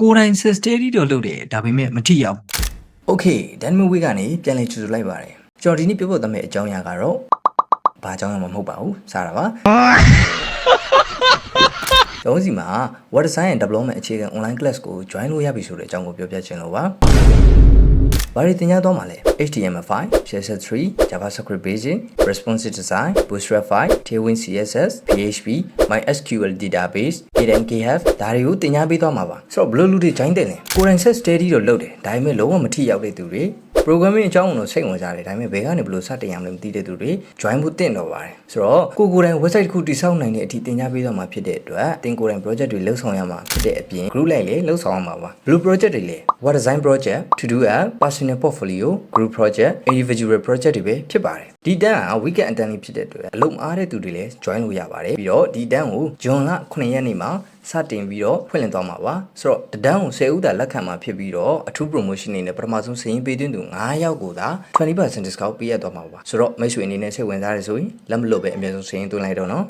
ကိုယ်တိုင် set steady တော့လုပ်တယ်ဒါပေမဲ့မထိရောက် Okay Dynamic Way ကနေပြန်လည်ကြိုဆိုလိုက်ပါတယ်ကျွန်တော်ဒီနေ့ပြောဖို့သမဲ့အကြောင်းအရာကတော့ဘာအကြောင်းအရာမှမဟုတ်ပါဘူးစားတာပါကျွန်တော်စီမှာ Web Design and Development အခြေခံ online class ကို join လို့ရပြီဆိုတဲ့အကြောင်းကိုပြောပြချင်လို့ပါဘာတွေသင်ကြားသွားမှာလဲ HTML5, CSS3, JavaScript Basic, Responsive Design, Bootstrap 5, Tailwind CSS, PHP, MySQL Database, KDK ဒါတွေကိုသင်ကြားပေးသွားမှာပါဆိုတော့ဘယ်လိုလူတွေ join တယ်လဲကိုယ်တိုင် set steady တော့လုပ်တယ်ဒါပေမဲ့လုံးဝမထိရောက်တဲ့သူတွေ programming အကြောင်းကိုစိတ်ဝင်စားတယ်ဒါပေမဲ့ဘယ်ကနေဘယ်လိုစတင်ရမလဲမသိတဲ့သူတွေ join ဖို့တင့်တော့ပါတယ်ဆိုတော့ကိုယ်တိုင် website တစ်ခုတည်ဆောက်နိုင်တဲ့အထိသင်ကြားပေးသွားမှာဖြစ်တဲ့အတွက်သင်ကိုယ်တိုင် project တွေလှုပ်ဆောင်ရမှာဖြစ်တဲ့အပြင် group လိုက်လေလှုပ်ဆောင်ရမှာပါဘယ်လို project တွေလဲ web design project to do app personal portfolio group project individual project တွေပဲဖြစ်ပါတယ်ဒီတန်းက weekend intern ဖြစ်တဲ့အတွက်အလုပ်အားတဲ့သူတွေလည်း join လို့ရပါတယ်ပြီးတော့ဒီတန်းကိုဇွန်လ9ရက်နေ့မှာစတင်ပြီးတော့ဖွင့်လှစ်သွားမှာပါဆိုတော့တန်းကို10ဦးသာလက်ခံမှာဖြစ်ပြီးတော့အထူး promotion နေနဲ့ပထမဆုံးစာရင်းပေးသွင်းသူ9ယောက်ကိုသာ 20% discount ပေးရသွားမှာပါဆိုတော့မိတ်ဆွေအနေနဲ့စိတ်ဝင်စားရဆိုရင်လက်မလွတ်ပဲအများဆုံးစာရင်းသွင်းလိုက်တော့နော်